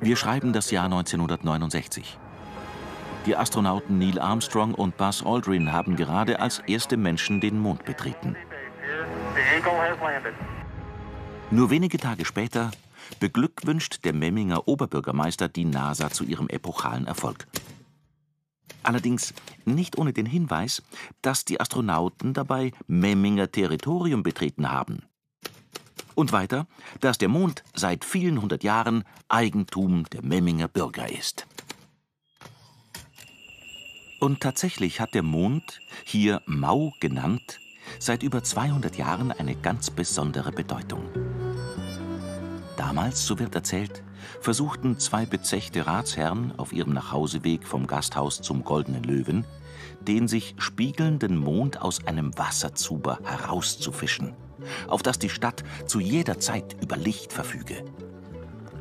Wir schreiben das Jahr 1969. Die Astronauten Neil Armstrong und Buzz Aldrin haben gerade als erste Menschen den Mond betreten. Nur wenige Tage später beglückwünscht der Memminger Oberbürgermeister die NASA zu ihrem epochalen Erfolg. Allerdings nicht ohne den Hinweis, dass die Astronauten dabei Memminger Territorium betreten haben. Und weiter, dass der Mond seit vielen hundert Jahren Eigentum der Memminger Bürger ist. Und tatsächlich hat der Mond, hier Mau genannt, seit über 200 Jahren eine ganz besondere Bedeutung. Damals, so wird erzählt, versuchten zwei bezechte Ratsherren auf ihrem Nachhauseweg vom Gasthaus zum Goldenen Löwen, den sich spiegelnden Mond aus einem Wasserzuber herauszufischen, auf das die Stadt zu jeder Zeit über Licht verfüge.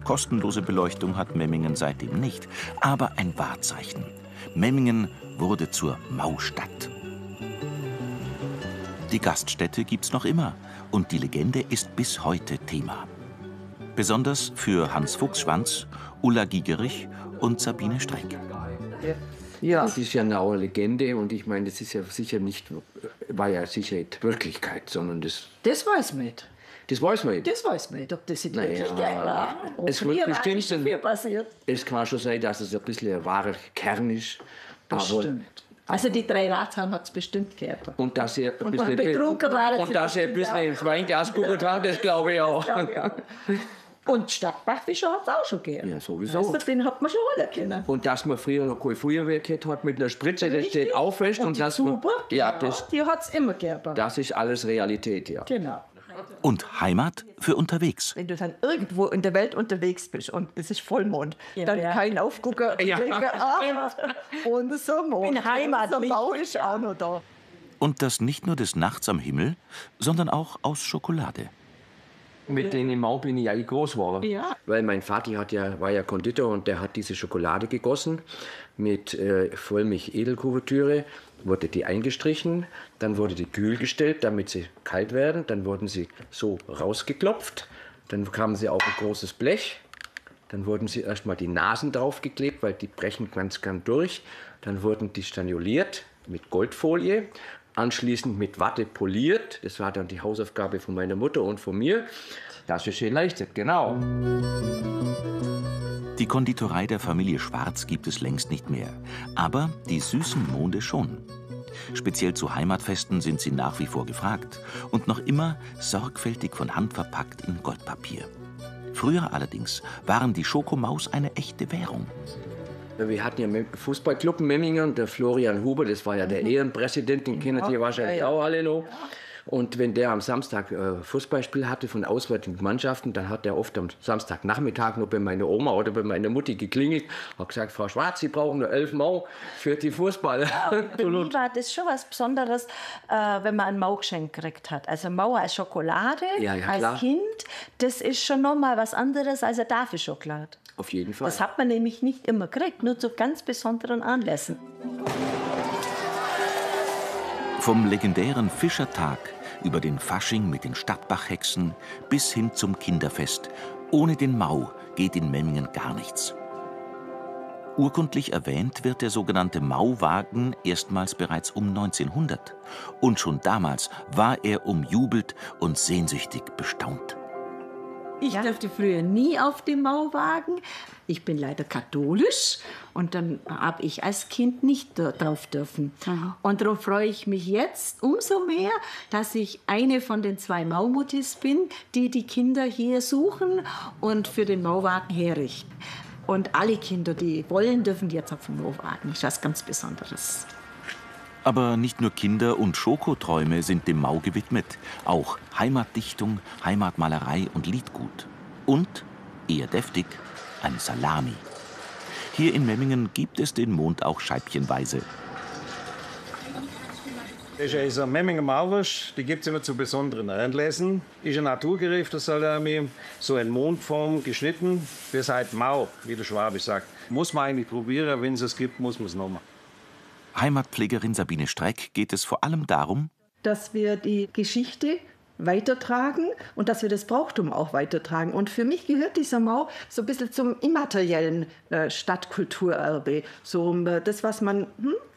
Kostenlose Beleuchtung hat Memmingen seitdem nicht, aber ein Wahrzeichen. Memmingen wurde zur Maustadt. Die Gaststätte gibt's noch immer und die Legende ist bis heute Thema. Besonders für Hans Fuchsschwanz, Ulla Gigerich und Sabine Streck. Ja, das ist ja eine Legende und ich meine, das ist ja sicher nicht, war ja sicher nicht Wirklichkeit, sondern das... Das weiß man nicht. Das weiß man nicht? Das weiß man nicht, ob das in Naja, Wirklichkeit war. es wird bestimmt schon viel passiert. Es kann schon sein, dass es ein bisschen ein wahrer Kern ist. Bestimmt. Also die drei Ratsherren hat es bestimmt gehört. Und dass er ein bisschen betrunken war. Und dass er ein bisschen ins Weinglas geguckt hat, das glaube ich auch. Und Stadtbachfischer hat es auch schon gegeben. Ja, sowieso. Also, den hat man schon alle kennen. Und dass man früher noch kein Feuerwerk hat mit einer Spritze, das steht auch fest. Und die das Zuber, ja, die hat es immer gegeben. das ist alles Realität, ja. Genau. Und Heimat für unterwegs. Wenn du dann irgendwo in der Welt unterwegs bist und es ist Vollmond, Ja, dann ja. kein Aufgucker, Ja. und so Mond. In Heimat Der nicht. Bau ist auch noch da. Und das nicht nur des Nachts am Himmel, sondern auch aus Schokolade. Mit denen im Mau bin ich eigentlich groß geworden. Ja. Weil mein Vati war ja Konditor und der hat diese Schokolade gegossen mit Vollmilch-Edelkuvertüre. Wurde die eingestrichen, dann wurde die kühl gestellt, damit sie kalt werden. Dann wurden sie so rausgeklopft. Dann kamen sie auf ein großes Blech. Dann wurden sie erstmal die Nasen draufgeklebt, weil die brechen ganz gern durch. Dann wurden die stanioliert mit Goldfolie. Anschließend mit Watte poliert. Das war dann die Hausaufgabe von meiner Mutter und von mir. Das ist schön leichtet, genau. Die Konditorei der Familie Schwarz gibt es längst nicht mehr. Aber die süßen Monde schon. Speziell zu Heimatfesten sind sie nach wie vor gefragt und noch immer sorgfältig von Hand verpackt in Goldpapier. Früher allerdings waren die Schokomaus eine echte Währung. Wir hatten ja einen Fußballclub in Memmingen, der Florian Huber, das war ja der Ehrenpräsident, den kennen die wahrscheinlich auch alle noch. Und wenn der am Samstag Fußballspiel hatte von auswärtigen Mannschaften, dann hat er oft am Samstagnachmittag noch bei meiner Oma oder bei meiner Mutti geklingelt und gesagt, Frau Schwarz, Sie brauchen nur 11 Mau für die Fußball. Für mich war das schon was Besonderes, wenn man ein Mau geschenkt gekriegt hat. Also Mau als Schokolade, Ja, klar. als Kind, das ist schon noch mal was anderes als eine Tafelschokolade. Auf jeden Fall. Das hat man nämlich nicht immer gekriegt, nur zu ganz besonderen Anlässen. Vom legendären Fischertag über den Fasching mit den Stadtbachhexen bis hin zum Kinderfest. Ohne den Mau geht in Memmingen gar nichts. Urkundlich erwähnt wird der sogenannte Mauwagen erstmals bereits um 1900. Und schon damals war er umjubelt und sehnsüchtig bestaunt. Ich durfte früher nie auf dem Mauwagen. Ich bin leider katholisch und dann habe ich als Kind nicht drauf dürfen. Und darum freue ich mich jetzt umso mehr, dass ich eine von den zwei Maumuttis bin, die die Kinder hier suchen und für den Mauwagen herrichten. Und alle Kinder, die wollen, dürfen jetzt auf dem Mauwagen. Das ist was ganz Besonderes. Aber nicht nur Kinder- und Schokoträume sind dem Mau gewidmet. Auch Heimatdichtung, Heimatmalerei und Liedgut. Und, eher deftig, ein Salami. Hier in Memmingen gibt es den Mond auch scheibchenweise. Das ist ein Memminger Maulwurst, die gibt es immer zu besonderen Anlässen. Ist ein naturgereifter Salami, so in Mondform geschnitten. Wir sagen Mau, wie der Schwabe sagt. Muss man eigentlich probieren, wenn es es gibt, muss man es noch machen. Heimatpflegerin Sabine Streck geht es vor allem darum, Dass wir die Geschichte weitertragen und dass wir das Brauchtum auch weitertragen. Und für mich gehört dieser Mau so ein bisschen zum immateriellen Stadtkulturerbe. So das, was man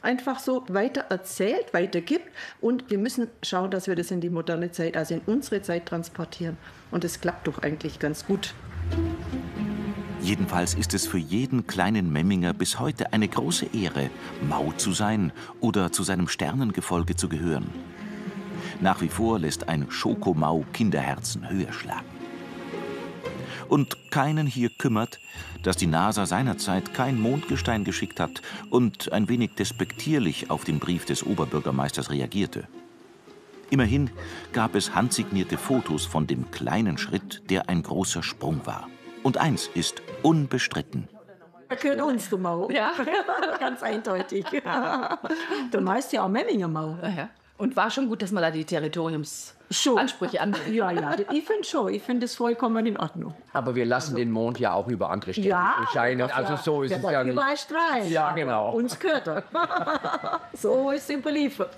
einfach so weiter erzählt, weitergibt. Und wir müssen schauen, dass wir das in die moderne Zeit, also in unsere Zeit transportieren. Und das klappt doch eigentlich ganz gut. Jedenfalls ist es für jeden kleinen Memminger bis heute eine große Ehre, Mau zu sein oder zu seinem Sternengefolge zu gehören. Nach wie vor lässt ein Schokomau Kinderherzen höher schlagen. Und keinen hier kümmert, dass die NASA seinerzeit kein Mondgestein geschickt hat und ein wenig despektierlich auf den Brief des Oberbürgermeisters reagierte. Immerhin gab es handsignierte Fotos von dem kleinen Schritt, der ein großer Sprung war. Und eins ist unbestritten. Er gehört uns, du Mau. Ja, ganz eindeutig. Du meinst ja auch Memminger Mau. Ja. Und war schon gut, dass man da die Territoriumsansprüche anmeldet. Ja, ich finde schon. Ich finde es vollkommen in Ordnung. Aber wir lassen den Mond ja auch über andere Städte erscheinen. Also so ist es ja nicht. Überall strahlen. Ja, genau. Uns gehört er. So ist es überliefert.